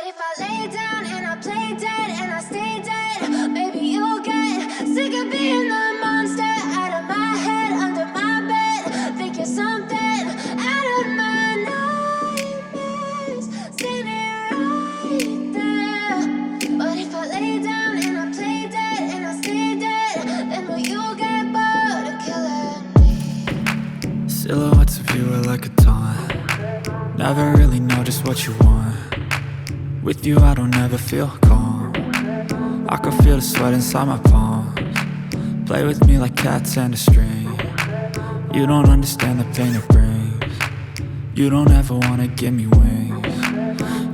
if I lay down and I play dead and I stay dead, baby, you'll get sick of being the monster out of my head, under my bed. Think you're something out of my nightmares, standing right there. But if I lay down and I play dead and I stay dead, then will you get bored of killing me? Silhouettes of you are like a taunt. Never really know just what you want. With you I don't ever feel calm. I can feel the sweat inside my palms. Play with me like cats and a string. You don't understand the pain it brings. You don't ever wanna give me wings.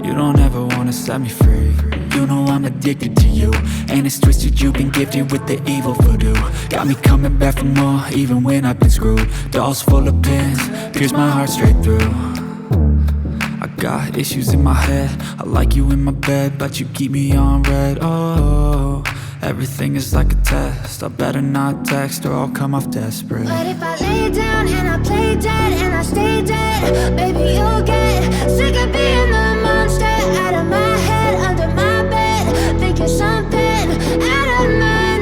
You don't ever wanna set me free. You know I'm addicted to you, and it's twisted, you've been gifted with the evil voodoo. Got me coming back for more, even when I've been screwed. Dolls full of pins, pierce my heart straight through. I got issues in my head, I like you in my bed, but you keep me on red. Oh, everything is like a test. I better not text or I'll come off desperate. But if I lay down and I play dead and I stay dead, baby, you'll get sick of being the monster out of my head, under my bed. Think you're something out of my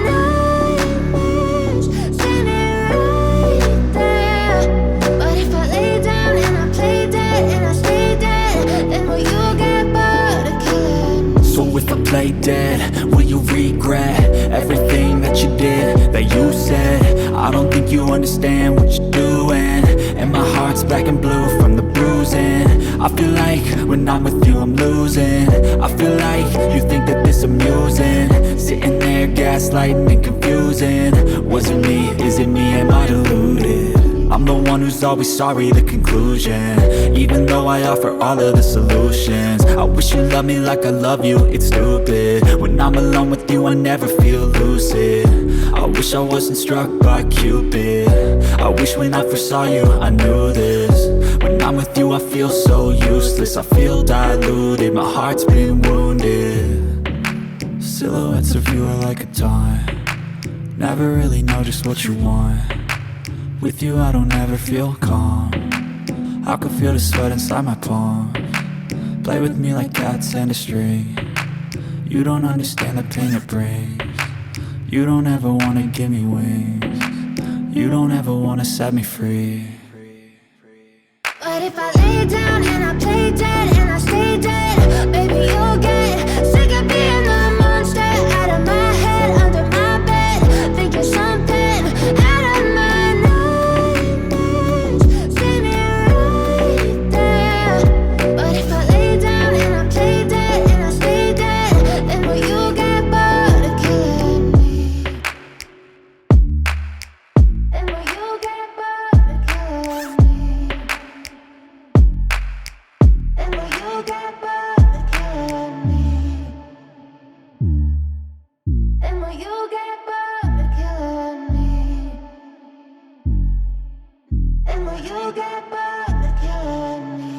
nightmares, standing right there. But if I lay down and I play dead and I stay dead, then will you get bored of killing me? So if I play dead, will you regret everything that you did, that you said? I don't think you understand what you're doing, and my heart's black and blue from the bruising. I feel like when I'm with you I'm losing. I feel like you think that this amusing, sitting there gaslighting and confusing. Was it me? Is it me? Am I deluded? I'm the one who's always sorry, the conclusion, even though I offer all of the solutions. I wish you loved me like I love you, it's stupid. When I'm alone with you I never feel lucid. I wish I wasn't struck by Cupid. I wish when I first saw you I knew this. When I'm with you I feel so useless, I feel diluted, my heart's been wounded. Silhouettes of you are like a taunt. Never really know just what you want. With you I don't ever feel calm. I can feel the sweat inside my palms. Play with me like cats and a string. You don't understand the pain it brings. You don't ever wanna give me wings. You don't ever wanna set me free. But if I lay down and I play dead and I stay dead, baby, you'll get sick of being the monster out of my head, under my bed. Think you're something out of my nightmares, standing right there. But if I lay down and I play dead and I stay dead, then will you get bored of killing me? Then will you get bored of killing me? Then will you get bored of killing me? Then will you get bored of killing me? Then will you get bored of killing me?